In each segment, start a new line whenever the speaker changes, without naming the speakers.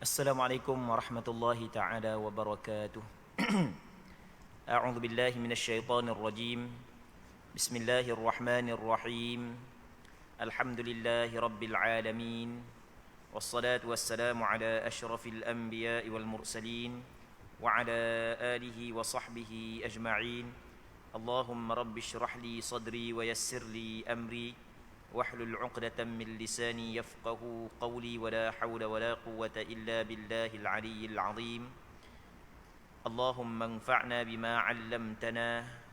Assalamualaikum warahmatullahi taala wabarakatuh. A'udzu billahi minasyaitonir rajim. Bismillahirrahmanirrahim. Alhamdulillahi rabbil alamin. Wassalatu wassalamu ala asyrafil anbiya'i wal mursalin wa ala alihi wa sahbihi ajma'in. Allahumma rabbi shrah li sadri wa yassir li amri واحلل عقدة من لساني يفقه قولي ولا حول ولا قوة إلا بالله العلي العظيم اللهم انفعنا بما علمتنا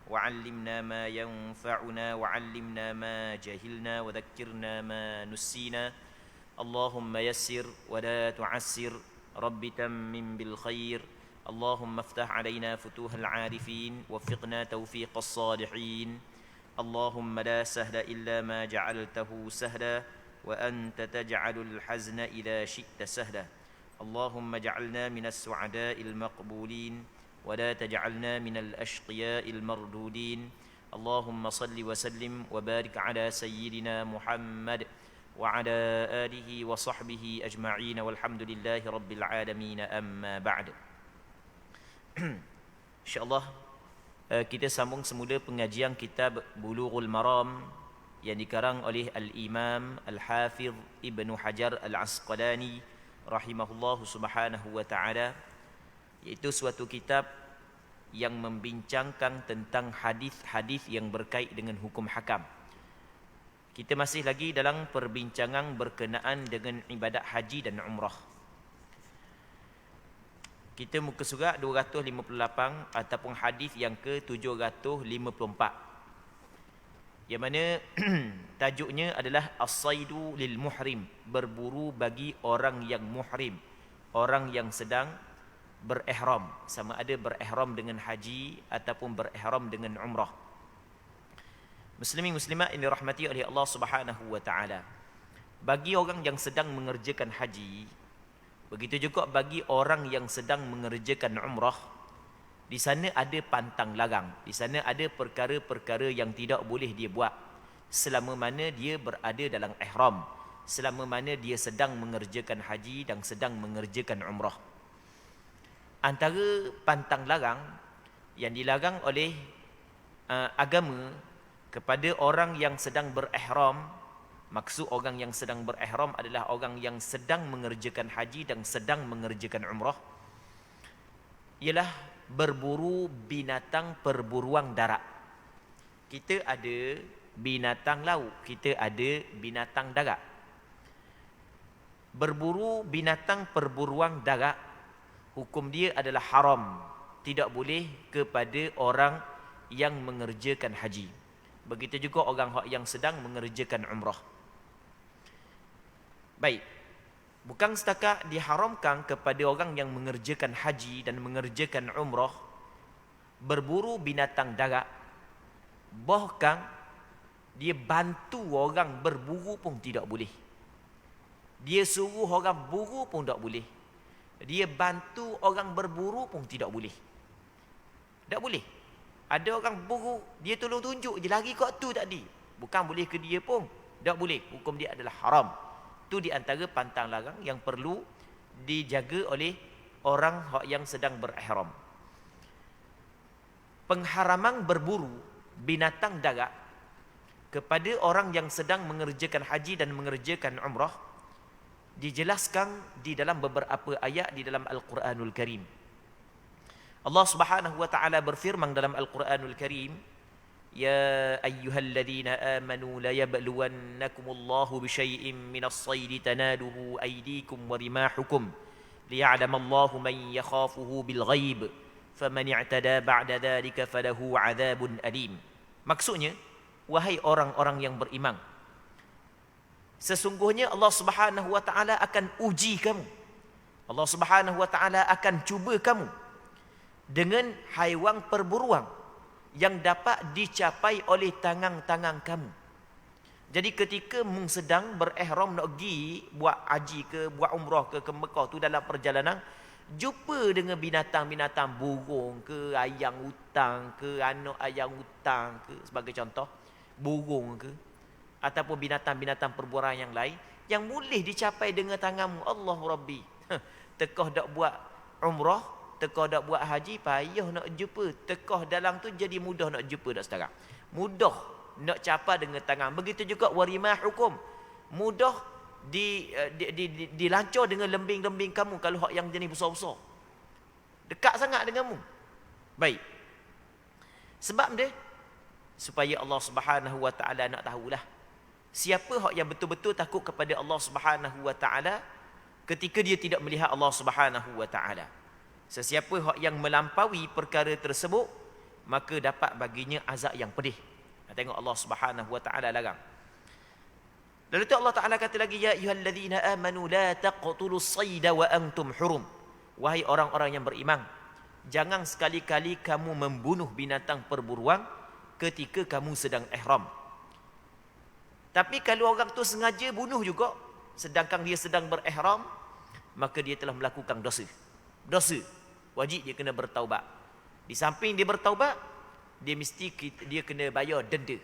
وعلمنا ما ينفعنا وعلمنا ما جهلنا وذكرنا ما نسينا اللهم يسر ولا تعسر رب تمم بالخير اللهم افتح علينا فتوح العارفين وفقنا توفيق الصالحين اللهم لا سهل إلا ما جعلته سهلا وأنت تجعل الحزن إذا شئت سهلا اللهم اجعلنا من السعداء المقبولين ولا تجعلنا من الأشقياء المردودين اللهم صل وسلم وبارك على سيدنا محمد وعلى آله وصحبه أجمعين والحمد لله رب العالمين أما بعد إن شاء الله kita sambung semula pengajian kitab Bulughul Maram yang dikarang oleh Al-Imam Al-Hafidh Ibnu Hajar Al-Asqalani rahimahullahu subhanahu wa ta'ala, iaitu suatu kitab yang membincangkan tentang hadis-hadis yang berkait dengan hukum hakam. Kita masih lagi dalam perbincangan berkenaan dengan ibadat haji dan umrah. Kita muka surat 258 ataupun hadis yang ke-754, yang mana tajuknya adalah as-saidu lil muhrim, berburu bagi orang yang muhrim, orang yang sedang berihram, sama ada berihram dengan haji ataupun berihram dengan umrah. Muslimin muslimat yang dirahmati oleh Allah Subhanahu wa taala, bagi orang yang sedang mengerjakan haji, begitu juga bagi orang yang sedang mengerjakan umrah, di sana ada pantang larang, di sana ada perkara-perkara yang tidak boleh dia buat selama mana dia berada dalam ihram, selama mana dia sedang mengerjakan haji dan sedang mengerjakan umrah. Antara pantang larang yang dilarang oleh agama kepada orang yang sedang berihram, maksud orang yang sedang berihram adalah orang yang sedang mengerjakan haji dan sedang mengerjakan umrah, ialah berburu binatang perburuan darat. Kita ada binatang laut, kita ada binatang darat. Berburu binatang perburuan darat, hukum dia adalah haram, tidak boleh kepada orang yang mengerjakan haji. Begitu juga orang yang sedang mengerjakan umrah. Baik, bukan setakat diharamkan kepada orang yang mengerjakan haji dan mengerjakan umrah berburu binatang darat, bahkan dia bantu orang berburu pun tidak boleh. Dia suruh orang buru pun tak boleh. Dia bantu orang berburu pun tidak boleh. Tak boleh. Ada orang buru, dia tolong tunjuk je, lari kat tu tadi, bukan boleh ke dia pun, tak boleh. Hukum dia adalah haram. Itu di antara pantang larang yang perlu dijaga oleh orang yang sedang berihram. Pengharaman berburu binatang darat kepada orang yang sedang mengerjakan haji dan mengerjakan umrah dijelaskan di dalam beberapa ayat di dalam Al-Quranul Karim. Allah Subhanahu wa taala berfirman dalam Al-Quranul Karim, يا أيها الذين آمنوا ليبلونكم الله بشيء من الصيد تناله أيديكم ورماحكم ليعلم الله من يخافه بالغيب فمن اعتدى بعد ذلك فله عذاب أليم. Maksudnya, wahai orang-orang yang beriman, sesungguhnya Allah Subhanahu wa taala akan uji kamu. Allah Subhanahu wa taala akan cuba kamu dengan haiwan perburuan yang dapat dicapai oleh tangan-tangan kamu. Jadi ketika mung sedang berihram nak pergi buat haji ke buat umrah ke Mekah tu, dalam perjalanan jumpa dengan binatang-binatang burung ke, ayam hutang ke, anak ayam hutang ke, sebagai contoh, burung ke, ataupun binatang-binatang perburuan yang lain yang boleh dicapai dengan tanganmu, Allahu Rabbi. tekah dak buat umrah, tekah dak buat haji, payah nak jumpa. Tekah dalam tu jadi mudah nak jumpa dak sekarang. Mudah nak capai dengan tangan. Begitu juga warimah hukum. Mudah dilancar dengan lembing-lembing kamu kalau hak yang jenis besar-besar. Dekat sangat denganmu. Baik. Sebab dia supaya Allah Subhanahu wa taala nak tahulah siapa hak yang betul-betul takut kepada Allah Subhanahu wa taala ketika dia tidak melihat Allah Subhanahu wa taala. Sesiapa hak yang melampaui perkara tersebut, maka dapat baginya azab yang pedih. Tengok Allah Subhanahu wa taala larang. Lalu tu Allah Taala kata lagi, ya ayyuhallazina amanu la taqtulus sayda wa antum hurum. Wahai orang-orang yang beriman, jangan sekali-kali kamu membunuh binatang perburuan ketika kamu sedang ihram. Tapi kalau orang tu sengaja bunuh juga sedangkan dia sedang berihram, maka dia telah melakukan dosa. Dosa. Wajib dia kena bertaubat. Di samping dia bertaubat, dia kena bayar denda.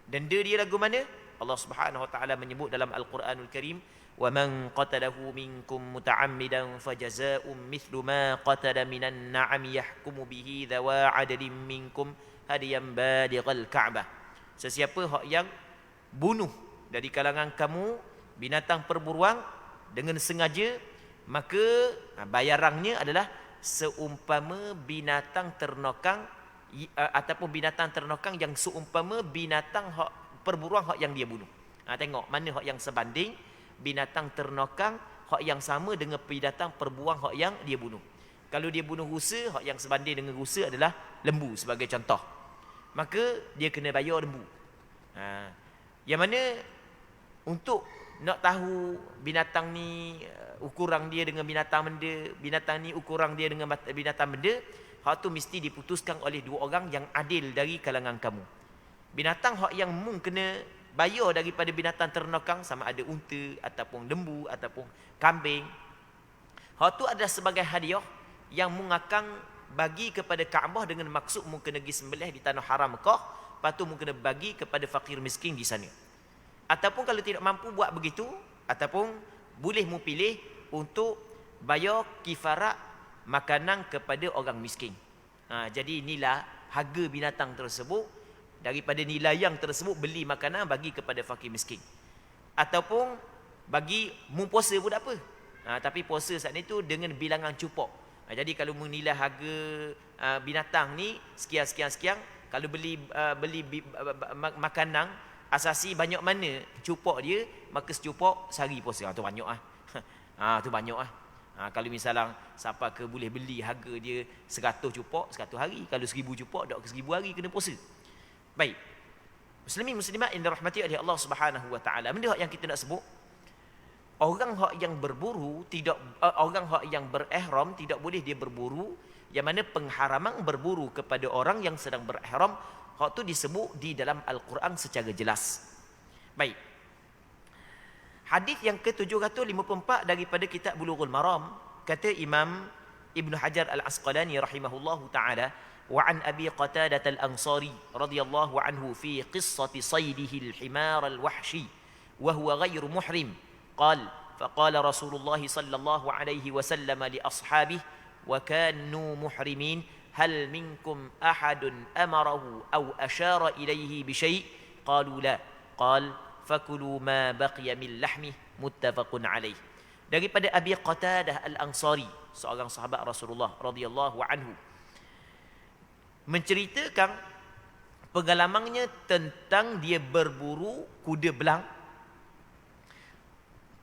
Denda dia lagu mana? Allah Subhanahu wa taala menyebut dalam Al-Quranul Karim, "Wa man qatalahu minkum muta'ammidan fajazaa'un mithlu ma qatala minan na'ami yahkumu bihi dhawa 'adlin minkum hadiyan balighal Ka'bah." Sesiapa hak yang bunuh dari kalangan kamu binatang perburuan dengan sengaja, maka bayarannya adalah seumpama binatang ternakang ataupun binatang ternakang yang seumpama binatang hak perburuan hak yang dia bunuh. Tengok mana hak yang sebanding binatang ternakang hak yang sama dengan binatang perburuan hak yang dia bunuh. Kalau dia bunuh rusa, hak yang sebanding dengan rusa adalah lembu sebagai contoh. Maka dia kena bayar lembu. Yang mana untuk nak tahu binatang ni ukuran dia dengan binatang benda, binatang ni ukuran dia dengan binatang benda, hak tu mesti diputuskan oleh dua orang yang adil dari kalangan kamu. Binatang hak yang mung kena bayar daripada binatang ternakang, sama ada unta ataupun lembu ataupun kambing, hak tu adalah sebagai hadiah yang mung akan bagi kepada Kaabah dengan maksud mung kena pergi sembelih di tanah haram Mekah, lepas tu mung kena bagi kepada fakir miskin di sana. Ataupun kalau tidak mampu buat begitu, ataupun boleh mung pilih untuk bayar kifarat makanan kepada orang miskin. Jadi inilah harga binatang tersebut. Daripada nilai yang tersebut beli makanan bagi kepada fakir miskin. Ataupun bagi puasa pun tak apa. Tapi puasa saat ni tu dengan bilangan cupok. Jadi kalau menilai harga binatang ni sekian, kalau beli makanan asasi banyak mana cupok dia, maka secupok sehari puasa. Tu banyak tu banyak kalau misalnya siapa ke boleh beli harga dia 100 cupok 100 hari, kalau 1000 cupok dak ke 1000 hari kena puasa. Baik. Muslimin muslimat yang dirahmati oleh Allah Subhanahu wa taala. Benda yang kita nak sebut, orang hak yang berburu tidak orang hak yang berihram tidak boleh dia berburu, yang mana pengharaman berburu kepada orang yang sedang berihram hak tu disebut di dalam Al-Quran secara jelas. Baik. Hadis yang ke-754 daripada kitab Bulughul Maram, kata Imam Ibn Hajar Al-Asqalani rahimahullahu taala, وعن أبي قتادة الأنصاري رضي الله عنه في قصة صيده الحمار الوحشي وهو غير محرم قال فقال رسول الله صلى الله عليه وسلم لأصحابه وكانوا محرمين هل منكم أحد أمره أو أشار إليه بشيء قالوا لا قال فكلوا ما بقي من لحمه متفق عليه. Daripada Abi Qatadah Al-Ansari, seorang sahabat Rasulullah radhiyallahu anhu, menceritakan pengalamannya tentang dia berburu kuda belang,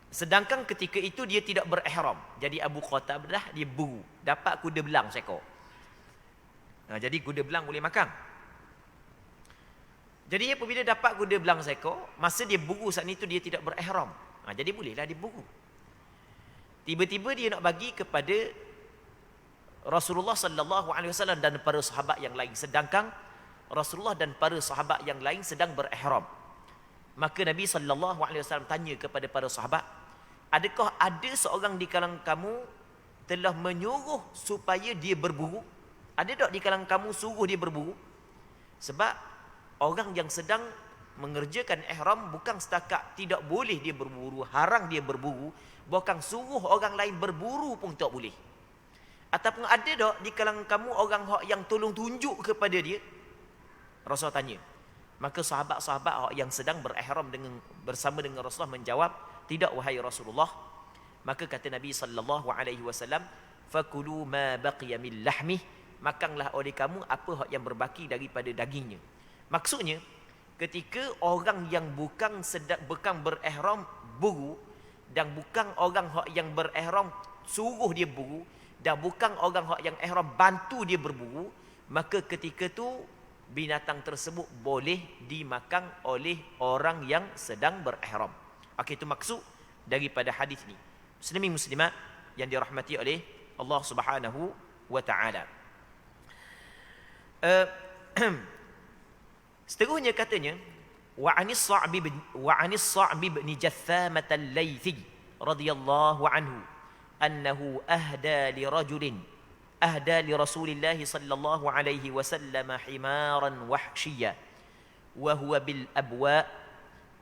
sedangkan ketika itu dia tidak berihram. Jadi Abu Qatadah dia buru, dapat kuda belang seekor. Jadi kuda belang boleh makan. Jadi apabila dapat kuda belang seekor, masa dia buru saat itu dia tidak berihram. Jadi bolehlah dia buru. Tiba-tiba dia nak bagi kepada Rasulullah sallallahu alaihi wasallam dan para sahabat yang lain, sedangkan Rasulullah dan para sahabat yang lain sedang berihram. Maka Nabi sallallahu alaihi wasallam tanya kepada para sahabat, adakah ada seorang di kalangan kamu telah menyuruh supaya dia berburu? Ada tak di kalangan kamu suruh dia berburu? Sebab orang yang sedang mengerjakan ihram bukan setakat tidak boleh dia berburu, haram dia berburu, bahkan suruh orang lain berburu pun tak boleh. Ataupun ada tak di kalangan kamu orang yang tolong tunjuk kepada dia? Rasul tanya. Maka sahabat-sahabat yang sedang berihram bersama dengan Rasulullah menjawab, tidak wahai Rasulullah. Maka kata Nabi sallallahu alaihi wasallam, fakulu ma baqiya min lahmih, makanlah oleh kamu apa yang berbaki daripada dagingnya. Maksudnya, ketika orang yang bukan berihram buru, dan bukan orang yang berihram suruh dia buru, dan bukan orang yang ihram bantu dia berburu, maka ketika tu binatang tersebut boleh dimakan oleh orang yang sedang berihram. Okey, itu maksud daripada hadis ni. Muslimin muslimat yang dirahmati oleh Allah Subhanahu wa taala. Seterusnya katanya, wa anis Sa'b bin Jathamah al-Laythi radhiyallahu anhu annahu ahda li Rasulillah sallallahu alaihi wasallam himaran wahshiyya wa huwa bil abwa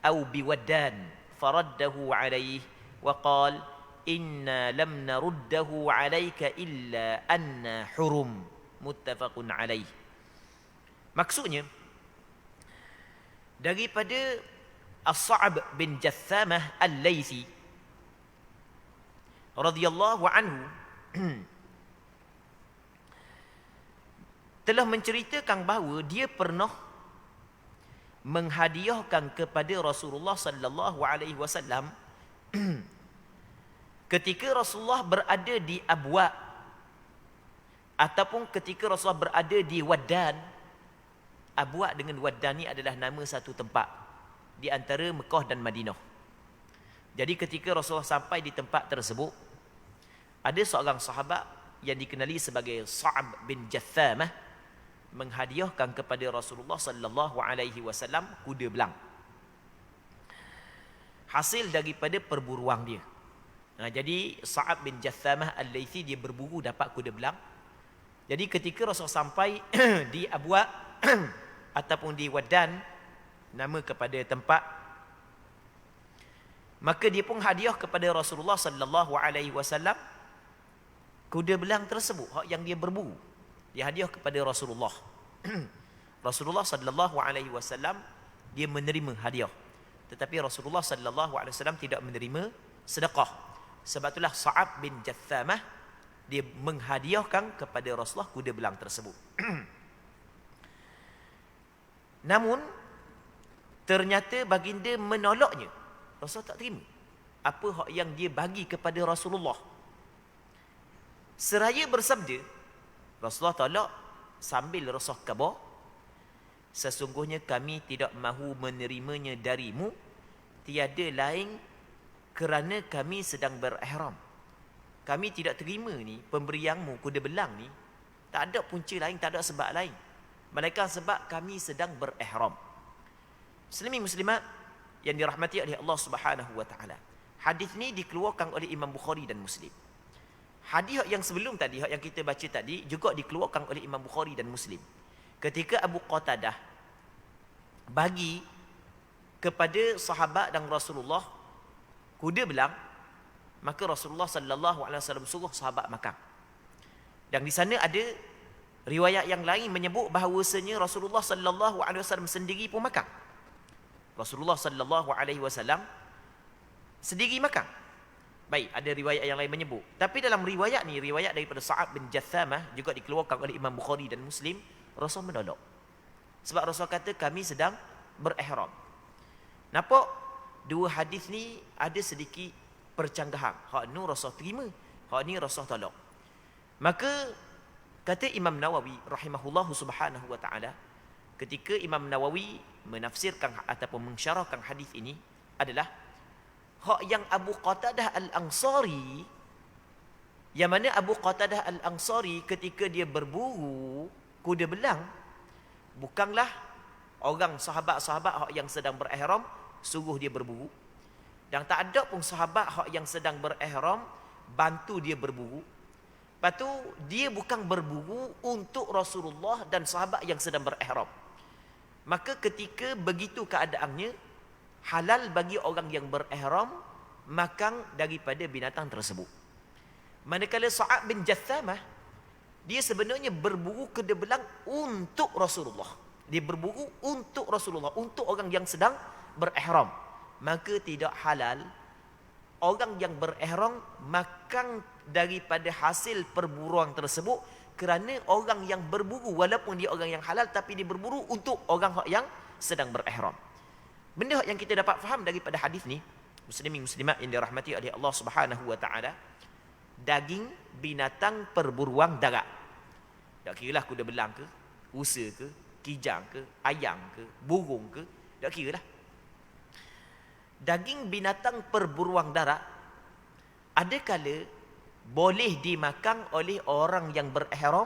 aw biwaddan faraddahu alaihi wa qala inna lam naruddahu alayka illa anna hurum, muttafaqun alaih. Maksudnya daripada As-Sa'b bin Jathamah al-Laythi radhiyallahu anhu telah menceritakan bahawa dia pernah menghadiahkan kepada Rasulullah sallallahu alaihi wasallam ketika Rasulullah berada di Abwa ataupun ketika Rasulullah berada di Waddan. Abwa dengan Waddan ni adalah nama satu tempat di antara Mekah dan Madinah. Jadi ketika Rasulullah sampai di tempat tersebut, ada seorang sahabat yang dikenali sebagai Sa'b bin Jathamah menghadiahkan kepada Rasulullah sallallahu alaihi wasallam kuda belang, hasil daripada perburuan dia. Jadi Sa'b bin Jathamah al-Laythi dia berburu dapat kuda belang. Jadi ketika Rasul sampai di Abwa ataupun di Waddan, nama kepada tempat, maka dia pun hadiah kepada Rasulullah sallallahu alaihi wasallam kuda belang tersebut yang dia berburu. Dia hadiah kepada Rasulullah. Rasulullah sallallahu alaihi wasallam dia menerima hadiah. Tetapi Rasulullah sallallahu alaihi wasallam tidak menerima sedekah. Sebab itulah Sa'b bin Jathamah dia menghadiahkan kepada Rasulullah kuda belang tersebut. Namun ternyata baginda menolaknya. Rasulullah tak terima apa yang dia bagi kepada Rasulullah. Seraya bersabda, Rasulullah tolak sambil Rasul khabar, sesungguhnya kami tidak mahu menerimanya darimu, tiada lain kerana kami sedang berihram. Kami tidak terima ni pemberianmu kuda belang ni, tak ada punca lain, tak ada sebab lain, melainkan sebab kami sedang berihram. Muslimin muslimat yang dirahmati oleh Allah Subhanahu wa taala. Hadis ni dikeluarkan oleh Imam Bukhari dan Muslim. Hadis yang sebelum tadi, yang kita baca tadi, juga dikeluarkan oleh Imam Bukhari dan Muslim. Ketika Abu Qatadah bagi kepada sahabat dan Rasulullah kuda belang, maka Rasulullah sallallahu alaihi wasallam suruh sahabat makan. Dan di sana ada riwayat yang lain menyebut bahawasanya Rasulullah sallallahu alaihi wasallam sendiri pun makan. Rasulullah sallallahu alaihi wasallam sendiri makan. Baik, ada riwayat yang lain menyebut. Tapi dalam riwayat ni, riwayat daripada Sa'b bin Jathamah juga dikeluarkan oleh Imam Bukhari dan Muslim, Rasul menolak. Sebab Rasul kata kami sedang berihram. Nampak dua hadis ni ada sedikit percanggahan. Hak ni Rasul terima, hak ni Rasul tolak. Maka kata Imam Nawawi rahimahullahu subhanahu wa ta'ala, ketika Imam Nawawi menafsirkan ataupun mensyarahkan hadis ini adalah hak yang Abu Qatadah al-Ansari, yang mana Abu Qatadah al-Ansari ketika dia berburu kuda belang, bukanlah orang sahabat-sahabat yang sedang berihram suruh dia berburu, dan tak ada pun sahabat yang sedang berihram bantu dia berburu. Lepas tu dia bukan berburu untuk Rasulullah dan sahabat yang sedang berihram. Maka ketika begitu keadaannya, halal bagi orang yang berihram makan daripada binatang tersebut. Manakala Sa'ab bin Jathamah, dia sebenarnya berburu kedebelang untuk Rasulullah. Dia berburu untuk Rasulullah, untuk orang yang sedang berihram. Maka tidak halal orang yang berihram makan daripada hasil perburuan tersebut, kerana orang yang berburu, walaupun dia orang yang halal, tapi dia berburu untuk orang yang sedang berihram. Benda yang kita dapat faham daripada hadis ni, muslimin muslimat yang dirahmati oleh Allah Subhanahu wa taala, daging binatang perburuan darat. Tak kiralah kuda belang ke, rusa ke, kijang ke, ayam ke, burung ke, tak kiralah. Daging binatang perburuan darat ada kala boleh dimakan oleh orang yang berihram,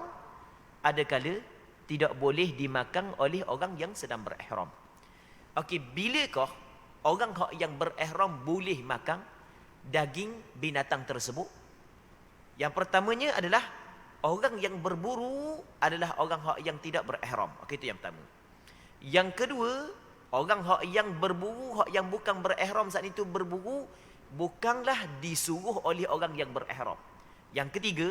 ada kala tidak boleh dimakan oleh orang yang sedang berihram. Okey, bilakah orang yang berihram boleh makan daging binatang tersebut? Yang pertamanya adalah orang yang berburu adalah orang yang tidak berihram. Okey, itu yang pertama. Yang kedua, orang yang berburu, yang bukan berihram saat itu berburu, bukanlah disuruh oleh orang yang berihram. Yang ketiga,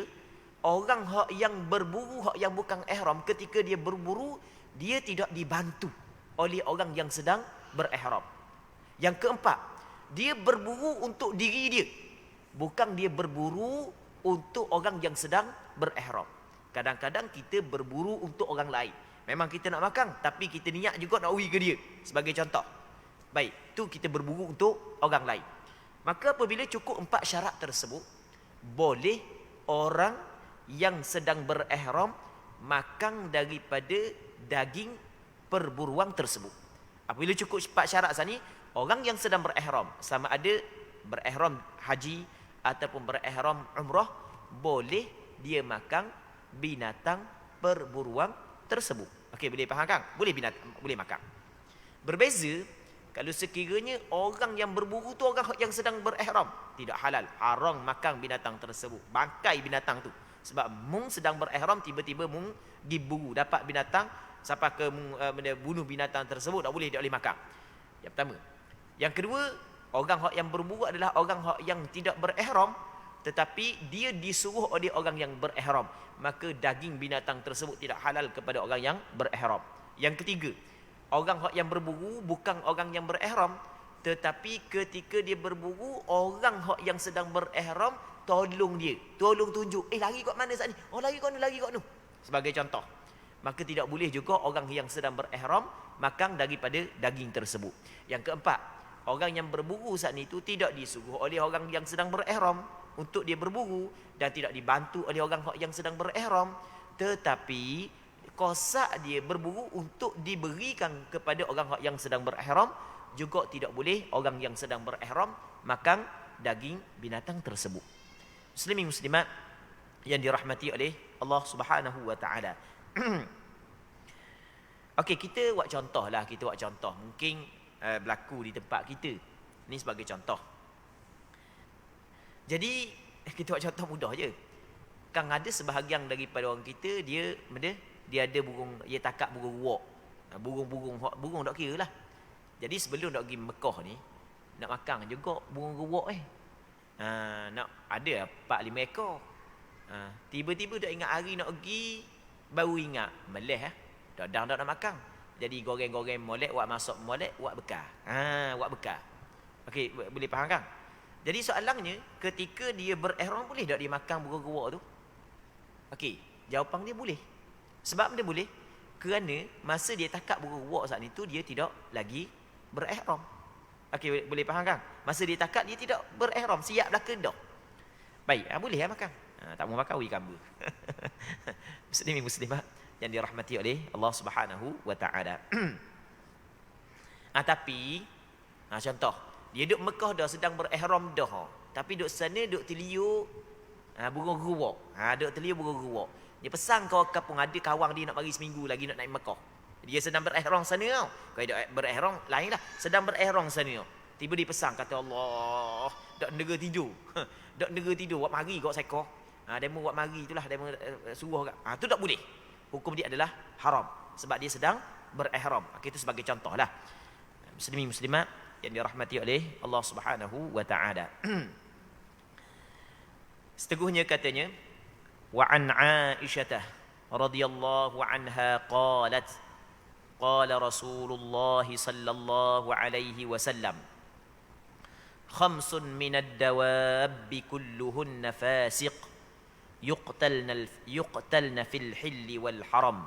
orang yang berburu, yang bukan ihram, ketika dia berburu, dia tidak dibantu oleh orang yang sedang berihram. Yang keempat, dia berburu untuk diri dia, bukan dia berburu untuk orang yang sedang berihram. Kadang-kadang kita berburu untuk orang lain. Memang kita nak makan, tapi kita niat juga nak uri ke dia. Sebagai contoh. Baik, tu kita berburu untuk orang lain. Maka apabila cukup 4 syarat tersebut, boleh orang yang sedang berihram makan daripada daging perburuan tersebut. Apabila cukup 4 syarat sana ni, orang yang sedang berihram, sama ada berihram haji ataupun berihram umrah, boleh dia makan binatang perburuan tersebut. Okey, boleh faham kan? Boleh boleh makan. Berbeza kalau sekiranya orang yang berburu tu orang yang sedang berihram, tidak halal, haram makan binatang tersebut, bangkai binatang tu. Sebab mung sedang berihram, tiba-tiba mung diburu, dapat binatang, sampai ke bunuh binatang tersebut, tak boleh makan. Yang pertama. Yang kedua, orang yang berburu adalah orang yang tidak berihram, tetapi dia disuruh oleh orang yang berihram, maka daging binatang tersebut tidak halal kepada orang yang berihram. Yang ketiga, orang yang berburu bukan orang yang berihram, tetapi ketika dia berburu, orang yang sedang berihram tolong dia, tolong tunjuk, lari kat mana saat ni? Oh, lari kat nu. Sebagai contoh. Maka tidak boleh juga orang yang sedang berihram makan daripada daging tersebut. Yang keempat, orang yang berburu saat itu tidak disuruh oleh orang yang sedang berihram untuk dia berburu, dan tidak dibantu oleh orang yang sedang berihram, tetapi kosak dia berburu untuk diberikan kepada orang yang sedang berihram. Juga tidak boleh orang yang sedang berihram makan daging binatang tersebut. Muslimin muslimat yang dirahmati oleh Allah Subhanahu wa taala. Okey, kita buat contoh lah, mungkin berlaku di tempat kita. Ini sebagai contoh. Jadi kita buat contoh mudah je. Kan ada sebahagian daripada orang kita, dia ada burung, dia takak burung ruak. Burung tak kira lah. Jadi sebelum nak pergi Mekah ni, nak makan juga burung ruak nak ada 4-5 ekor. Tiba-tiba dah ingat hari nak pergi, baru ingat meleh dah nak makan. Jadi goreng-goreng molek, buat masak molek, buat bekal. Buat bekal. Okey, boleh faham kan? Jadi soalannya, ketika dia berihram, boleh tak dia makan burung ruak tu? Okey, jawapan dia boleh. Sebab dia boleh, kerana masa dia takak burung ruak saat itu, dia tidak lagi berihram. Okey, boleh faham kan? Masa dia takak, dia tidak berihram, siap dah kedah. Baik, boleh makan. Tak mau makan, wui kamba. Muslimin muslimat yang dirahmati oleh Allah Subhanahu wa taala. Tapi contoh, dia duduk Mekah dah, sedang berihram dah, tapi duduk sana, duduk teliuk burung ruak. Duduk teliuk burung ruak. Dia pesan kawan-kawan, ada kawan dia nak mari seminggu lagi nak naik Mekah. Dia sedang berihram sana tau. Kalau dia berihram lain lah, sedang berihram sana tau. Tiba dia pesan, kata Allah, dak negara tidur. Dak negara tidur, buat mari kau sekor. Demo buat mari itulah, demo suruh kat. Tu tak boleh. Hukum dia adalah haram sebab dia sedang berihram. Itu sebagai contohlah. Muslimin muslimat yang dirahmati oleh Allah Subhanahu wa taala. Seteguhnya katanya, wa an Aisyah radhiyallahu anha qalat qala Rasulullah sallallahu alaihi wasallam khamsun minad dawabbi kulluhunna fasiq yuqtalna fil hilli wal haram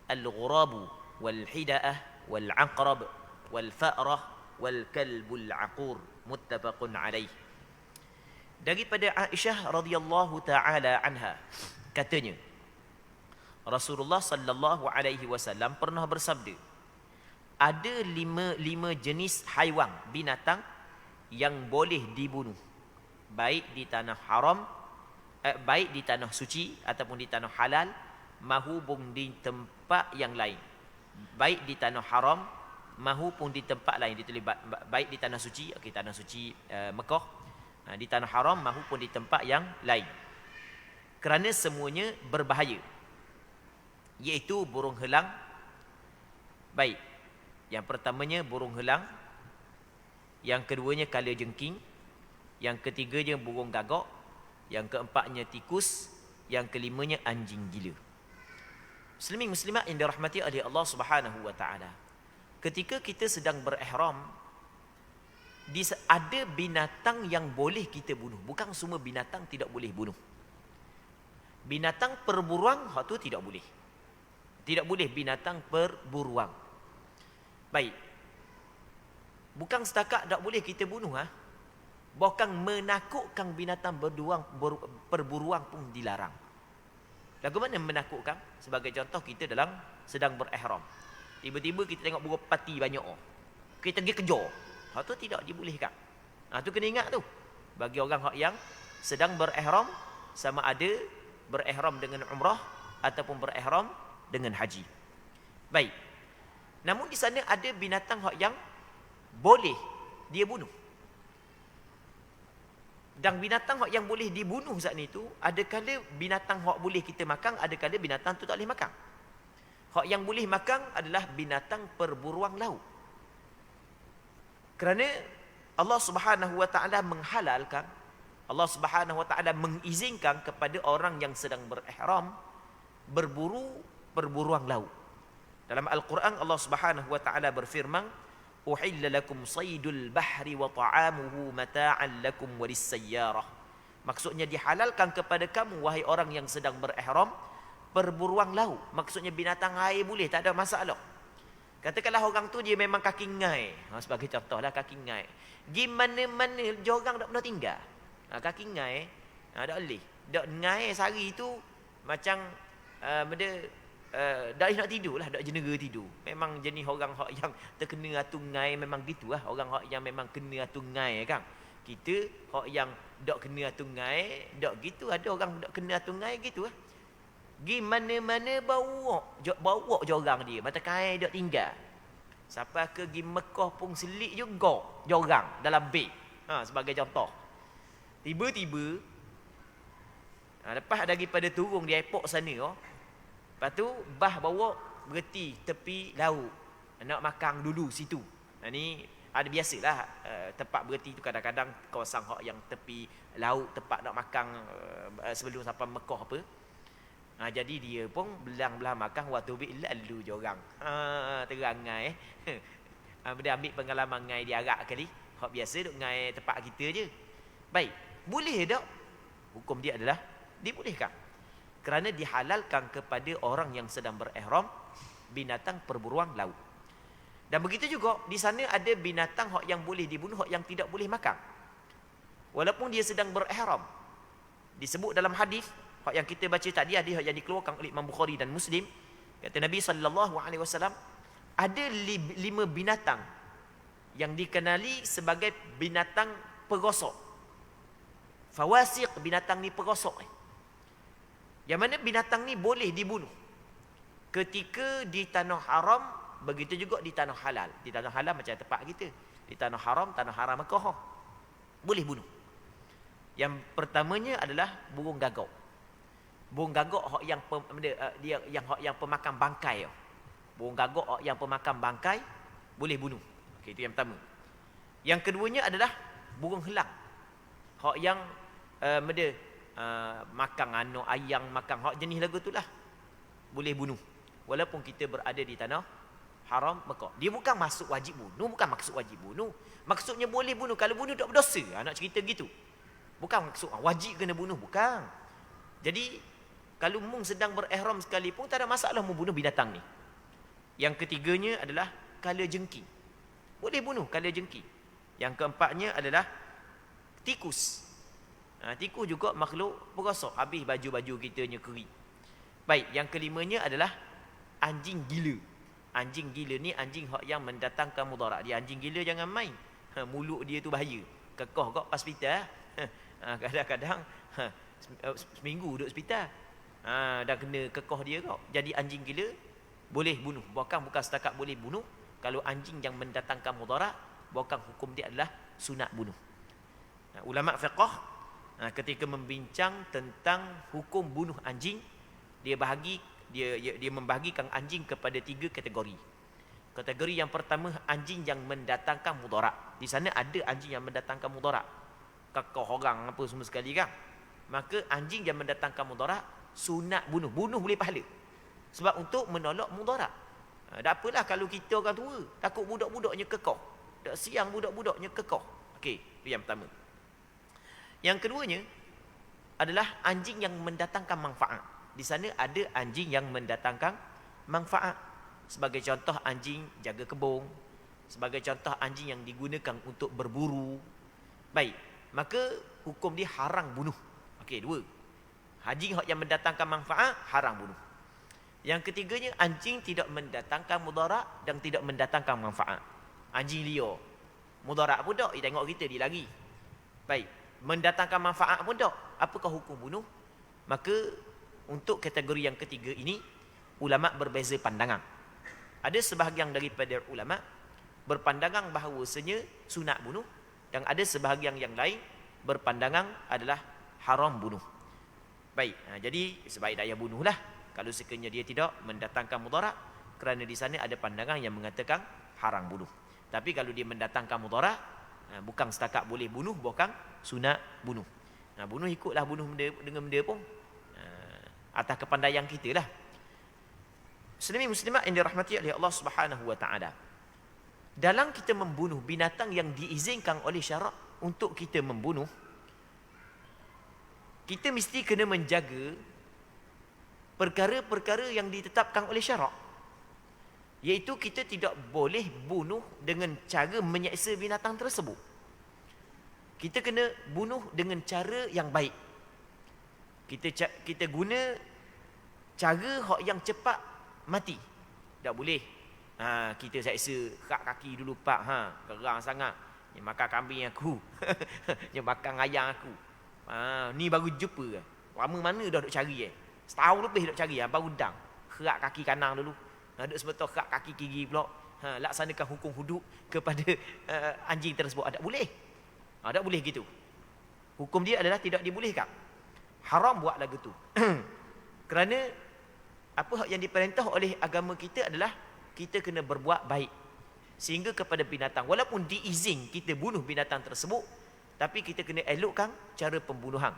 al-ghurabu wal hida'ah wal aqrab wal fa'rah wal kalbul aqur muttafaqun alaih. Daripada Aisyah radhiyallahu taala anha katanya, Rasulullah sallallahu alaihi wasallam pernah bersabda, ada lima jenis haiwan binatang yang boleh dibunuh, baik di tanah haram, baik di tanah suci ataupun di tanah halal, mahupun di tempat yang lain. Baik di tanah haram mahupun di tempat lain, ditulis baik di tanah suci, okey, tanah suci Mekah, di tanah haram mahupun di tempat yang lain. Kerana semuanya berbahaya, iaitu burung helang. Baik, yang pertamanya burung helang, yang keduanya kalajengking, yang ketiganya burung gagak, yang keempatnya tikus, yang kelimanya anjing gila. Muslimin muslimat yang dirahmati oleh Allah Subhanahu wa taala, ketika kita sedang berihram, ada binatang yang boleh kita bunuh. Bukan semua binatang tidak boleh bunuh. Binatang perburuan hak tu tidak boleh. Tidak boleh binatang perburuan. Baik. Bukan setakat tak boleh kita bunuh, bahkan menakutkan binatang perburuan pun dilarang. Bagaimana menakutkan? Sebagai contoh, kita sedang berihram. Tiba-tiba kita tengok burung pati banyak. Kita pergi kejar. Hak tu tidak dibolehkan. Tu kena ingat tu. Bagi orang yang sedang berihram, sama ada berihram dengan umrah ataupun berihram dengan haji. Baik. Namun di sana ada binatang yang boleh dia bunuh. Dan binatang yang boleh dibunuh saat itu, ada kala binatang yang boleh kita makan, ada kala binatang tu tak boleh makan. Hak yang boleh makan adalah binatang perburuan laut. Kerana Allah Subhanahu wa taala menghalalkan, Allah Subhanahu wa taala mengizinkan kepada orang yang sedang berihram berburu perburuan laut. Dalam Al-Quran Allah Subhanahu wa taala berfirman, "Uhilla lakum saydul bahri wa ta'amuhu mata'an lakum walis-sayyarah." Maksudnya dihalalkan kepada kamu wahai orang yang sedang berihram perburuan laut. Maksudnya binatang air boleh, tak ada masalah. Katakanlah orang tu dia memang kaki ngai, sebagai contohlah kaki ngai. Gi mana-mana jorang tak pernah tinggal. Kaki ngai, tak boleh. Dak ngai sehari tu macam benda dah nak tidur lah, dak jenera tidur. Memang jenis orang yang terkena atungai memang gitulah, orang yang memang kena atungai kan. Kita yang dak kena atungai, dak gitu, ada orang dak kena atungai gitulah. Gi mana-mana bawa jorang dia, mata kain dak tinggal. Sampai ke gi Mekah pun selik juga jorang dalam beg. Sebagai contoh. Tiba-tiba lepas daripada turun di airport sana, lepas tu bah bawa berhenti tepi laut. Nak makan dulu situ. Ni ada biasalah tempat berhenti tu kadang-kadang kawasan yang tepi laut, tempat nak makan sebelum sampai Mekah apa. Jadi dia pun belang-belang makan waktu lalu je orang. Terang ngai. Dia ambil pengalaman ngai di Arab kali. Hak biasa duk ngai tempat kita je. Baik, boleh tak? Hukum dia adalah dibolehkan. Kerana dihalalkan kepada orang yang sedang berihram binatang perburuan laut. Dan begitu juga di sana ada binatang yang boleh dibunuh, yang tidak boleh makan. Walaupun dia sedang berihram. Disebut dalam hadis yang kita baca tadi, hadis yang dikeluarkan oleh Imam Bukhari dan Muslim, kata Nabi sallallahu alaihi wasallam, ada 5 binatang yang dikenali sebagai binatang perosok. Fawasiq, binatang ni perosok. Yang mana binatang ni boleh dibunuh ketika di tanah haram, begitu juga di tanah halal. Di tanah halal macam tempat kita, di tanah haram, tanah haram Mekah, boleh bunuh. Yang pertamanya adalah burung gagak. Burung gagak yang pemakan bangkai. Burung gagak hak yang pemakan bangkai boleh bunuh. Okey, itu yang pertama. Yang keduanya adalah burung helang. Hak yang makan anak ayam, makan hak jenis lagu itulah boleh bunuh. Walaupun kita berada di tanah haram Mekah. Dia bukan masuk wajib bunuh, bukan maksud wajib bunuh. Maksudnya boleh bunuh. Kalau bunuh tak berdosa. Nak cerita gitu. Bukan maksud wajib kena bunuh, bukan. Jadi kalau mung sedang berihram sekalipun tak ada masalah membunuh binatang ni. Yang ketiganya adalah kalajengking. Boleh bunuh kalajengking. Yang keempatnya adalah tikus. Tikus juga makhluk berosok. Habis baju-baju kitanya kering. Baik, yang kelimanya adalah anjing gila. Anjing gila ni anjing hak yang mendatangkan mudarat. Dia anjing gila jangan main. Mulut dia tu bahaya. Kekoh kau pas hospital. Kadang-kadang seminggu duduk hospital. Dah kena kekoh dia kau. Jadi anjing gila boleh bunuh. Bukan setakat boleh bunuh. Kalau anjing yang mendatangkan mudarat, bukan hukum dia adalah sunat bunuh. Ulama fiqh ketika membincang tentang hukum bunuh anjing, dia membahagikan anjing kepada 3 kategori. Kategori yang pertama, anjing yang mendatangkan mudarat. Di sana ada anjing yang mendatangkan mudarat. Kekoh orang apa semua sekali kan. Maka anjing yang mendatangkan mudarat sunat bunuh. Bunuh boleh pahala. Sebab untuk menolak mudarat. Tak apalah kalau kita orang tua takut budak-budaknya kekoh. Tak siang budak-budaknya kekoh. Okey, itu yang pertama. Yang keduanya adalah anjing yang mendatangkan manfaat. Di sana ada anjing yang mendatangkan manfaat. Sebagai contoh anjing jaga kebun. Sebagai contoh anjing yang digunakan untuk berburu. Baik, maka hukum dia haram bunuh. Okey, 2. Anjing yang mendatangkan manfaat haram bunuh. Yang ketiganya, anjing tidak mendatangkan mudarat dan tidak mendatangkan manfaat. Anjing liar. Mudarat pun tak, dia tengok kita dia lari. Baik, mendatangkan manfaat pun tak. Apakah hukum bunuh? Maka untuk kategori yang ketiga ini, ulama berbeza pandangan. Ada sebahagian daripada ulama berpandangan bahawasanya sunat bunuh, dan ada sebahagian yang lain berpandangan adalah haram bunuh. Baik, jadi sebaik daya bunuhlah kalau sekiranya dia tidak mendatangkan mudarat, kerana di sana ada pandangan yang mengatakan haram bunuh. Tapi kalau dia mendatangkan mudarat, bukan setakat boleh bunuh, bukan sunat bunuh. Bunuh ikutlah bunuh dengan benda pun. Atas kepandaian kita lah. Muslimin muslimat yang dirahmati oleh Allah Subhanahu wa taala. Dalam kita membunuh binatang yang diizinkan oleh syarak untuk kita membunuh, kita mesti kena menjaga perkara-perkara yang ditetapkan oleh syarak. Iaitu kita tidak boleh bunuh dengan cara menyeksa binatang tersebut. Kita kena bunuh dengan cara yang baik. Kita guna cara hak yang cepat mati. Tak boleh. Kita seksa kat kaki dulu pak. Gerang sangat. Ni makan kambing aku. Ni makan ayam aku. Ni baru jumpa. Lama mana dah duk cari Setahun lebih duk cari baru dang. Kerak kaki kanan dulu. Duk sebetul kerak kaki kiri pula. Laksanakan hukum hudud kepada anjing tersebut. Tak boleh. Tak boleh gitu. Hukum dia adalah tidak dibolehkan. Haram buat lagu tu. Kerana apa yang diperintah oleh agama kita adalah kita kena berbuat baik. Sehingga kepada binatang, walaupun diizin kita bunuh binatang tersebut, tapi kita kena elokkan cara pembunuhan.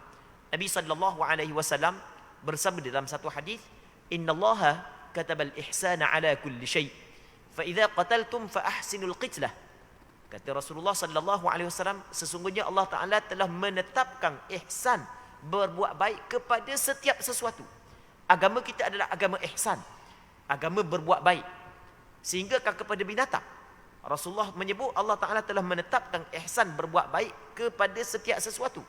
Nabi SAW bersabda dalam satu hadis, innallaha katabal ihsana ala kulli syai' fa idza qataltum fa ahsinul qitlah. Kata Rasulullah SAW, sesungguhnya Allah Taala telah menetapkan ihsan, berbuat baik kepada setiap sesuatu. Agama kita adalah agama ihsan, agama berbuat baik, sehingga kepada binatang. Rasulullah menyebut Allah Taala telah menetapkan ihsan, berbuat baik kepada setiap sesuatu.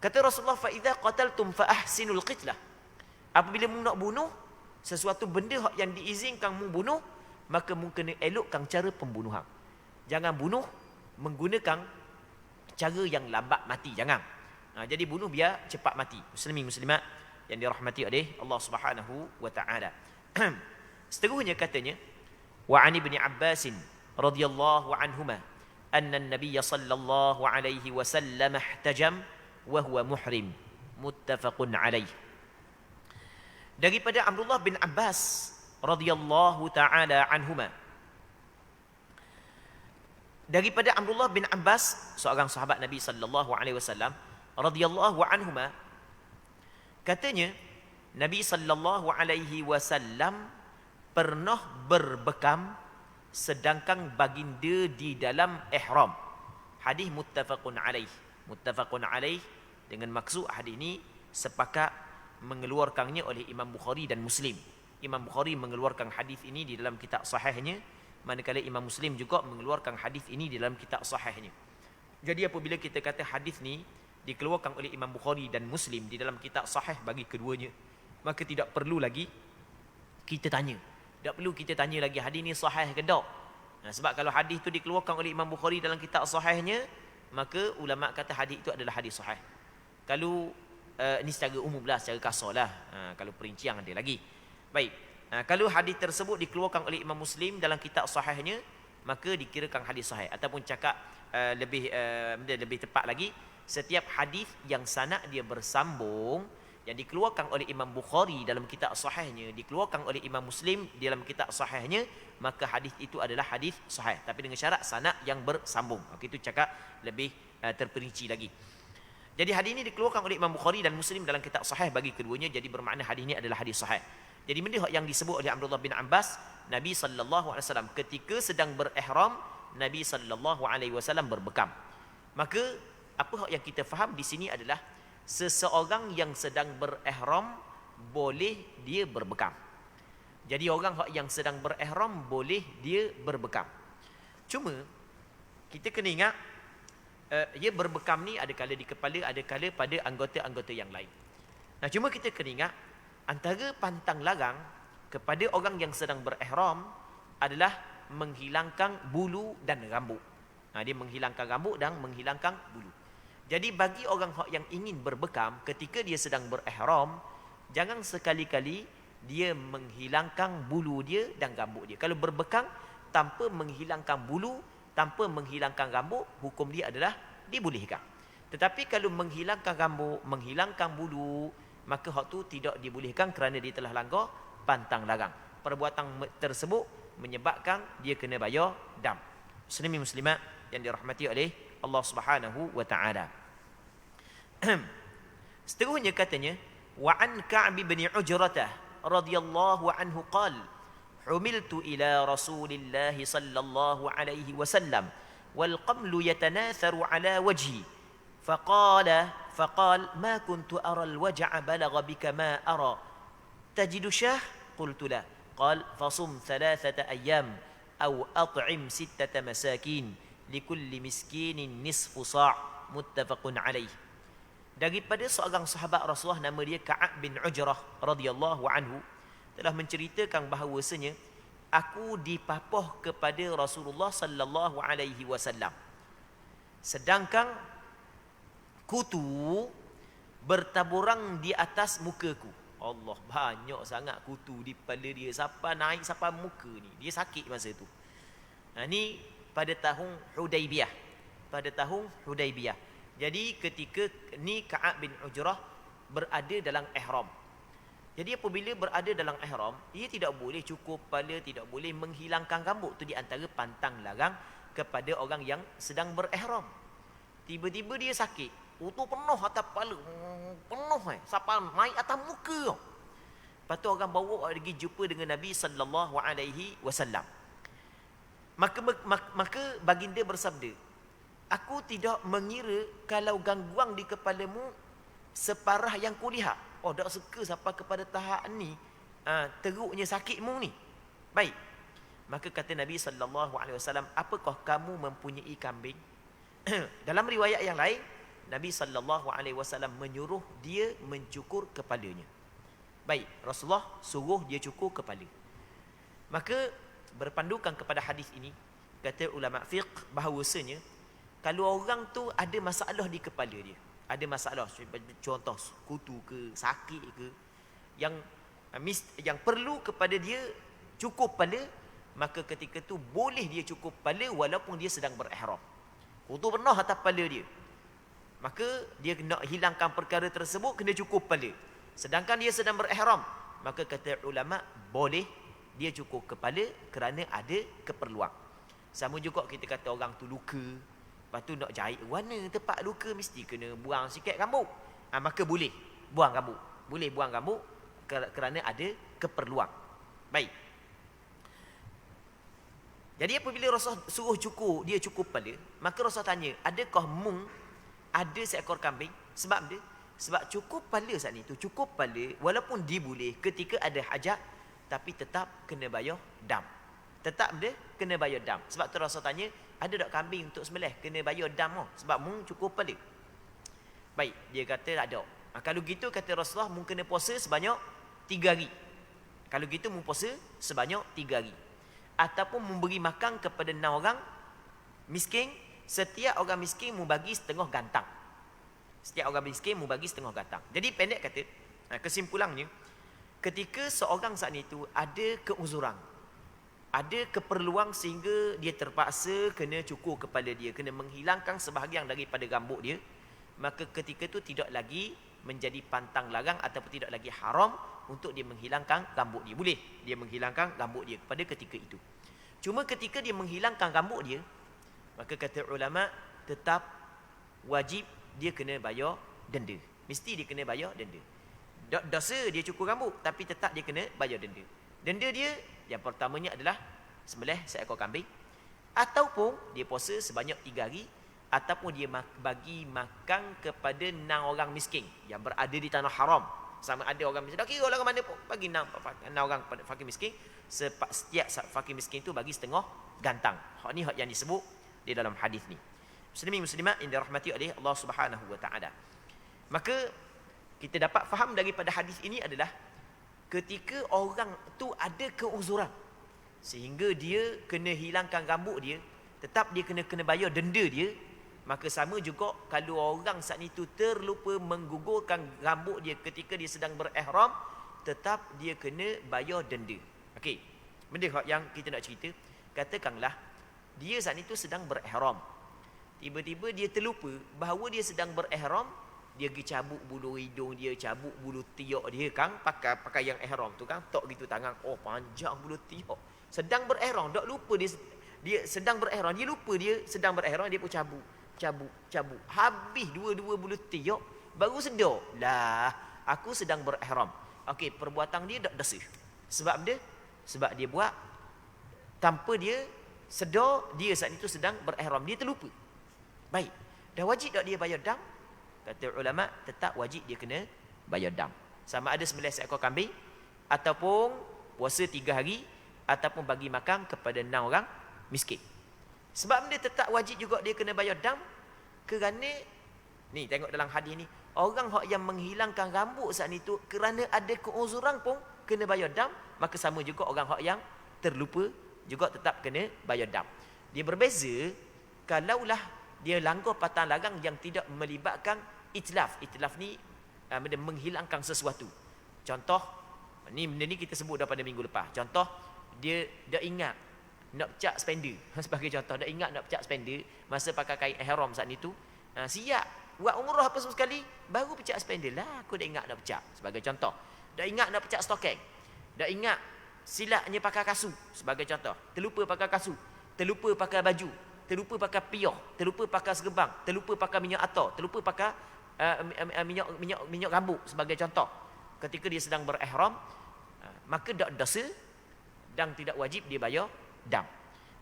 Kata Rasulullah, fa idza qataltum fa ahsinul qitlah. Apabila mu nak bunuh sesuatu benda yang diizinkan mu bunuh, maka mu kena elokkan cara pembunuhan. Jangan bunuh menggunakan cara yang lambat mati, jangan. Jadi bunuh biar cepat mati. Muslimin muslimat yang dirahmati oleh Allah Subhanahu wa taala. Seterusnya katanya, wa an ibni Abbas radhiyallahu anhuma anna an-nabiy sallallahu alaihi wasallam ihtajam wa huwa muhrim, muttafaqun alaih. Daripada Abdullah bin Abbas radhiyallahu taala anhuma. Daripada Abdullah bin Abbas, seorang sahabat Nabi sallallahu alaihi wasallam radhiyallahu anhuma, katanya Nabi sallallahu alaihi wasallam pernah berbekam sedangkan baginda di dalam ihram. Hadis muttafaqun alaih. Muttafaqun alaih dengan maksud hadis ini sepakat mengeluarkannya oleh Imam Bukhari dan Muslim. Imam Bukhari mengeluarkan hadis ini di dalam kitab sahihnya, manakala Imam Muslim juga mengeluarkan hadis ini di dalam kitab sahihnya. Jadi apabila kita kata hadis ni dikeluarkan oleh Imam Bukhari dan Muslim di dalam kitab sahih bagi keduanya, maka tidak perlu lagi kita tanya. Tak perlu kita tanya lagi hadis ni sahih ke tak. Sebab kalau hadis tu dikeluarkan oleh Imam Bukhari dalam kitab sahihnya, maka ulama kata hadis itu adalah hadis sahih. Kalau ini secara umum lah, secara kasar lah. Kalau perincian ada lagi. Baik. Kalau hadis tersebut dikeluarkan oleh Imam Muslim dalam kitab sahihnya, maka dikirakan hadis sahih. Ataupun cakap lebih tepat lagi, setiap hadis yang sanad dia bersambung, yang dikeluarkan oleh Imam Bukhari dalam kitab sahihnya, dikeluarkan oleh Imam Muslim dalam kitab sahihnya, maka hadis itu adalah hadis sahih. Tapi dengan syarat sanad yang bersambung. Itu cakap lebih terperinci lagi. Jadi hadis ini dikeluarkan oleh Imam Bukhari dan Muslim dalam kitab sahih bagi keduanya, jadi bermakna hadis ini adalah hadis sahih. Jadi benda yang disebut oleh Abdullah bin Abbas, Nabi sallallahu alaihi wasallam ketika sedang berihram, Nabi sallallahu alaihi wasallam berbekam. Maka apa yang kita faham di sini adalah seseorang yang sedang berihram boleh dia berbekam. Jadi orang yang sedang berihram boleh dia berbekam. Cuma kita kena ingat ia berbekam ni ada kala di kepala, ada kala pada anggota-anggota yang lain. Cuma kita kena ingat antara pantang larang kepada orang yang sedang berihram adalah menghilangkan bulu dan rambut. Dia menghilangkan rambut dan menghilangkan bulu. Jadi bagi orang yang ingin berbekam ketika dia sedang berihram, jangan sekali-kali dia menghilangkan bulu dia dan rambut dia. Kalau berbekam tanpa menghilangkan bulu, tanpa menghilangkan rambut, hukum dia adalah dibolehkan. Tetapi kalau menghilangkan rambut, menghilangkan bulu, maka hak tu tidak dibolehkan kerana dia telah langgar pantang larang. Perbuatan tersebut menyebabkan dia kena bayar dam. Muslimin muslimat yang dirahmati oleh Allah Subhanahu wa taala. Seterusnya katanya, wa an Ka'b bin Ujrah radhiyallahu anhu qala humiltu ila Rasulillah sallallahu alaihi wasallam wal qamlu yatanatharu ala wajhi فقال ما كنت أرى الوجع بلغ بك ما أرى تجد شاه قلت لا قال فصم 3 أيام أو أطعم 6 مساكين لكل مسكين نصف صاع متفق عليه. Daripada seorang sahabat Rasulullah nama dia Ka'ab bin Ujrah radhiyallahu anhu telah menceritakan bahawasanya aku dipapah kepada Rasulullah sallallahu alaihi wasallam sedangkan kutu bertaburang di atas mukaku. Allah, banyak sangat kutu di kepala dia. Siapa naik, siapa muka ni. Dia sakit masa tu. Ni pada tahun Hudaibiyah. Pada tahun Hudaibiyah. Jadi ketika ni Ka'ab bin Ujrah berada dalam ihram. Jadi apabila berada dalam ihram, dia tidak boleh cukur kepala, tidak boleh menghilangkan rambut. Itu di antara pantang larang kepada orang yang sedang berihram. Tiba-tiba dia sakit. Itu penuh atas kepala. Penuh sampai naik atas muka. Lepas tu orang bawa pergi jumpa dengan Nabi sallallahu alaihi wasallam. Maka baginda bersabda, aku tidak mengira kalau gangguan di kepalamu separah yang kulihat. Tak suka sampai kepada tahap ni teruknya sakitmu ni. Baik. Maka kata Nabi sallallahu alaihi wasallam, apakah kamu mempunyai kambing? Dalam riwayat yang lain, Nabi sallallahu alaihi wasallam menyuruh dia mencukur kepalanya. Baik, Rasulullah suruh dia cukur kepala. Maka berpandukan kepada hadis ini, kata ulama fiqh bahawasanya kalau orang tu ada masalah di kepala dia, ada masalah contoh kutu ke, sakit ke, yang perlu kepada dia cukur kepala, maka ketika tu boleh dia cukur kepala walaupun dia sedang berihram. Kutu pernah atas kepala dia, maka dia nak hilangkan perkara tersebut kena cukur kepala. Sedangkan dia sedang berihram, maka kata ulama boleh dia cukur kepala kerana ada keperluan. Sama juga kita kata orang tu luka, lepas tu nak jahit warna tempat luka, mesti kena buang sikit rambut. Maka boleh buang rambut. Boleh buang rambut kerana ada keperluan. Baik. Jadi apabila Rasul suruh cukur, dia cukur kepala, maka Rasul tanya, adakah mung ada seekor kambing? Sebab dia, sebab cukur kepala saat ni tu, cukur kepala walaupun dia boleh ketika ada hajat, tapi tetap kena bayar dam. Tetap dia kena bayar dam. Sebab tu Rasul tanya, ada tak kambing untuk sembelih? Kena bayar dam sebab mung cukur kepala. Baik, dia kata tak ada. Kalau gitu kata Rasulullah, mung kena puasa sebanyak 3 hari. Kalau gitu mung puasa sebanyak 3 hari. Ataupun memberi makan kepada 6 orang miskin, setiap orang miskin membagi setengah gantang. Setiap orang miskin membagi setengah gantang. Jadi pendek kata, kesimpulannya, ketika seorang saat itu ada keuzuran, ada keperluan sehingga dia terpaksa kena cukur kepala dia, kena menghilangkan sebahagian daripada rambut dia, maka ketika itu tidak lagi menjadi pantang larang ataupun tidak lagi haram untuk dia menghilangkan rambut dia. Boleh dia menghilangkan rambut dia pada ketika itu. Cuma ketika dia menghilangkan rambut dia, maka kata ulama tetap wajib dia kena bayar denda. Mesti dia kena bayar denda. Dosa dia cukur rambut, tapi tetap dia kena bayar denda. Denda dia yang pertamanya adalah sembelih seekor kambing, ataupun dia puasa sebanyak 3 hari, ataupun dia bagi makan kepada 6 orang miskin yang berada di tanah haram. Sama ada orang miskin, tak kira orang mana pun, bagi 6 orang fakir miskin. Setiap fakir miskin itu bagi setengah gantang. Hak ni hak yang disebut di dalam hadis ni. Muslimin muslimat yang dirahmati oleh Allah Subhanahu wa taala. Maka kita dapat faham daripada hadis ini adalah ketika orang tu ada keuzuran sehingga dia kena hilangkan rambut dia, tetap dia kena bayar denda dia. Maka sama juga kalau orang saat itu terlupa menggugurkan rambut dia ketika dia sedang berihram, tetap dia kena bayar denda. Okey. Benda yang kita nak cerita, katakanlah dia saat itu sedang berihram. Tiba-tiba dia terlupa bahawa dia sedang berihram, dia pergi cabut bulu hidung dia, cabut bulu tiak dia kan, pakai yang ihram tu kan, tok gitu tangan, oh panjang bulu tiak. Sedang berihram, dak lupa dia sedang berihram, dia lupa dia sedang berihram, dia pun cabut. Habis dua-dua bulu tiak, baru sedar, lah aku sedang berihram. Okey, perbuatan dia tak dosa. Sebab dia buat tanpa dia sedar dia saat itu sedang berihram, dia terlupa. Baik, dah wajib tak dia bayar dam? Kata ulama, tetap wajib dia kena bayar dam. Sama ada sembelih seekor kambing, ataupun puasa 3 hari, ataupun bagi makan kepada 6 orang miskin. Sebab dia tetap wajib juga dia kena bayar dam, kerana ni tengok dalam hadis ni, orang yang menghilangkan rambut saat itu kerana ada keuzuran pun kena bayar dam, maka sama juga orang yang terlupa juga tetap kena bayar dam. Dia berbeza kalaulah dia langgar pantang larang yang tidak melibatkan itlaf. Itlaf ni menghilangkan sesuatu. Contoh, benda ni kita sebut daripada minggu lepas. Contoh, dia dah ingat nak pecah spender. Sebagai contoh, dah ingat nak pecah spender masa pakai kain ihram saat itu. Siap buat umrah apa semua sekali, baru pecah spender lah. Aku dah ingat nak pecah. Sebagai contoh, dah ingat nak pecah stokeng. Dah ingat silapnya pakai kasut. Sebagai contoh, terlupa pakai kasut, terlupa pakai baju, terlupa pakai piyah, terlupa pakai serban, terlupa pakai minyak atar, terlupa pakai minyak rambut. Sebagai contoh, ketika dia sedang berihram, maka tak dosa dan tidak wajib dia bayar dam.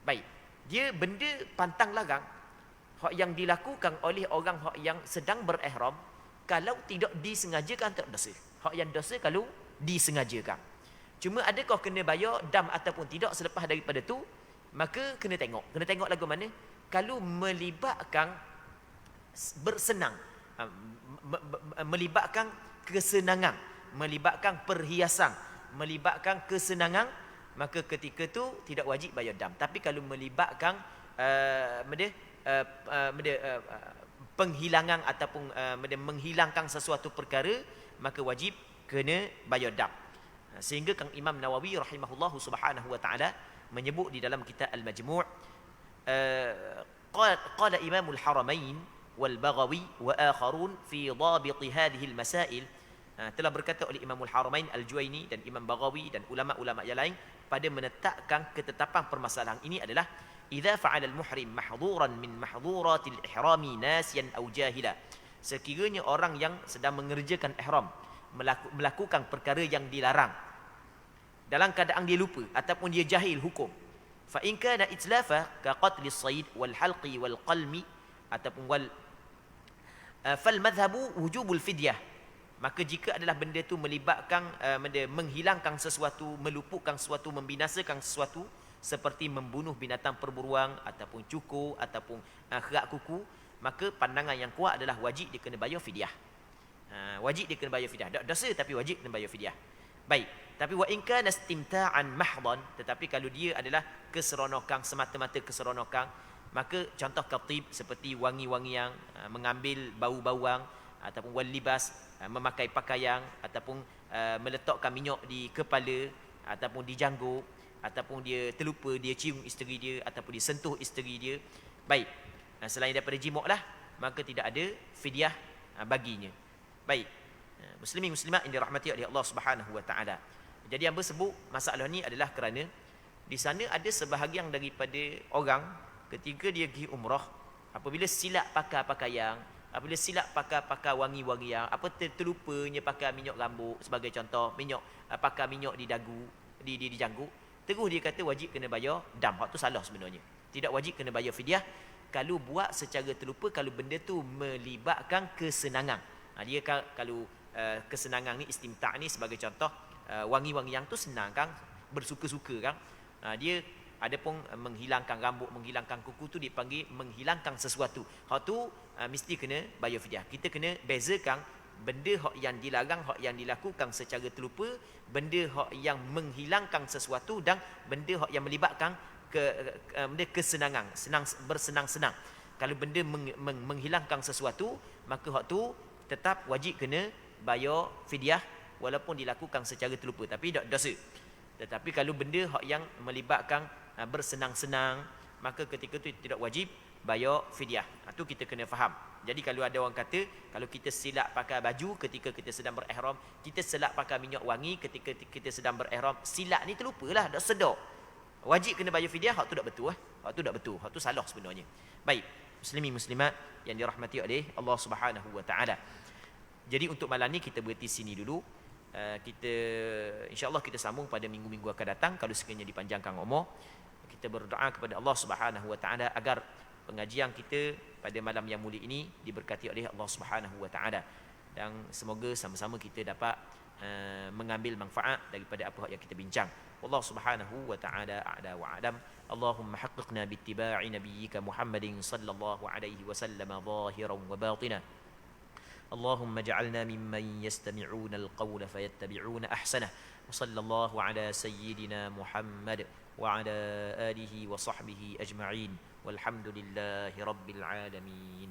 Baik, dia benda pantang larang hak yang dilakukan oleh orang hak yang sedang berihram, kalau tidak disengajakan tak dosa. Hak yang dosa kalau disengajakan. Cuma adakah kena bayar dam ataupun tidak selepas daripada tu, maka kena tengok. Kena tengok lagu mana. Kalau melibatkan bersenang, melibatkan kesenangan, melibatkan perhiasan, melibatkan kesenangan, maka ketika tu tidak wajib bayar dam. Tapi kalau melibatkan penghilangan ataupun menghilangkan sesuatu perkara, maka wajib kena bayar dam. Sehingga Kang Imam Nawawi rahimahullahu subhanahu wa ta'ala menyebut di dalam kitab Al-Majmu' qala Imamul Haramain wal Baghawi wa akharun fi dhabit hadhihi al-masail telah berkata oleh Imamul Haramain Al-Juwaini dan Imam Baghawi dan ulama-ulama yang lain pada menetapkan ketetapan permasalahan ini adalah idza fa'ala al-muhrim mahdhuran min mahdhuratil ihrami nasiyan aw jahila. Sekiranya orang yang sedang mengerjakan ihram melakukan perkara yang dilarang dalam keadaan dia lupa ataupun dia jahil hukum, fa in kana itlafa ka qatli as-sayd wal halqi wal qalmi ataupun wal fal madhhabu wujubul fidyah. Maka jika adalah benda itu melibatkan menghilangkan sesuatu, meluputkan sesuatu, membinasakan sesuatu seperti membunuh binatang perburuan ataupun cukur ataupun kerak kuku, maka pandangan yang kuat adalah wajib dia kena bayar fidyah. Wajib dia kena bayar fidyah. Tak dosa tapi wajib kena bayar fidyah. Baik, tapi wa in kana istimta'an mahdhan, tetapi kalau dia adalah keseronokan, semata-mata keseronokan, maka contoh khatib seperti wangi-wangian, mengambil bau-bauan ataupun wal libas, memakai pakaian ataupun meletakkan minyak di kepala ataupun di janggut ataupun dia terlupa dia cium isteri dia ataupun dia sentuh isteri dia. Baik, selain daripada jima' lah, maka tidak ada fidyah baginya. Baik, muslimin muslimat yang dirahmati oleh Allah Subhanahu wa taala. Jadi yang bersebut masalah ni adalah kerana di sana ada sebahagian daripada orang ketika dia pergi umrah, apabila silap pakai pakaian, apabila silap pakai wangi-wangian, apa terlupanya pakai minyak rambut sebagai contoh, pakai minyak di dagu, di janggut, terus dia kata wajib kena bayar dam. Hak tu salah sebenarnya. Tidak wajib kena bayar fidyah kalau buat secara terlupa, kalau benda tu melibatkan kesenangan. Dia kalau kesenangan ni, istimta' ni sebagai contoh, wangi-wangian tu senang kan, bersuka-suka kan. Dia ada pun menghilangkan rambut, menghilangkan kuku tu dipanggil menghilangkan sesuatu. Hak tu mesti kena bayar fidyah. Kita kena bezakan benda hak yang dilarang, hak yang dilakukan secara terlupa, benda hak yang menghilangkan sesuatu dan benda hak yang melibatkan benda kesenangan, bersenang-senang. Kalau benda menghilangkan sesuatu, maka hak tu tetap wajib kena bayar fidyah walaupun dilakukan secara terlupa, tapi tak dosa. Tetapi kalau benda hak yang melibatkan bersenang-senang, maka ketika itu tidak wajib bayar fidyah. Itu kita kena faham. Jadi kalau ada orang kata, kalau kita silap pakai baju ketika kita sedang berihram, kita silap pakai minyak wangi ketika kita sedang berihram, silap ni terlupalah, tak sedar, wajib kena bayar fidyah, hak tu tak betul. Hak tu tak betul, hak tu salah sebenarnya. Baik, muslimin muslimat yang dirahmati oleh Allah Subhanahu wa taala. Jadi untuk malam ni kita berhenti sini dulu. Kita insya-Allah kita sambung pada minggu-minggu akan datang kalau sekiranya dipanjangkan umur. Kita berdoa kepada Allah Subhanahu wa taala agar pengajian kita pada malam yang mulia ini diberkati oleh Allah Subhanahu wa taala, dan semoga sama-sama kita dapat mengambil manfaat daripada apa yang kita bincang. Allah Subhanahu wa taala a'la wa a'lam. Allahumma haqqiqna bittiba'i nabiyyika Muhammadin sallallahu alaihi wasallam zahiran wa batinan. اللهم اجعلنا ممن يستمعون القول فيتبعون أحسنه وصلى الله على سيدنا محمد وعلى آله وصحبه أجمعين والحمد لله رب العالمين.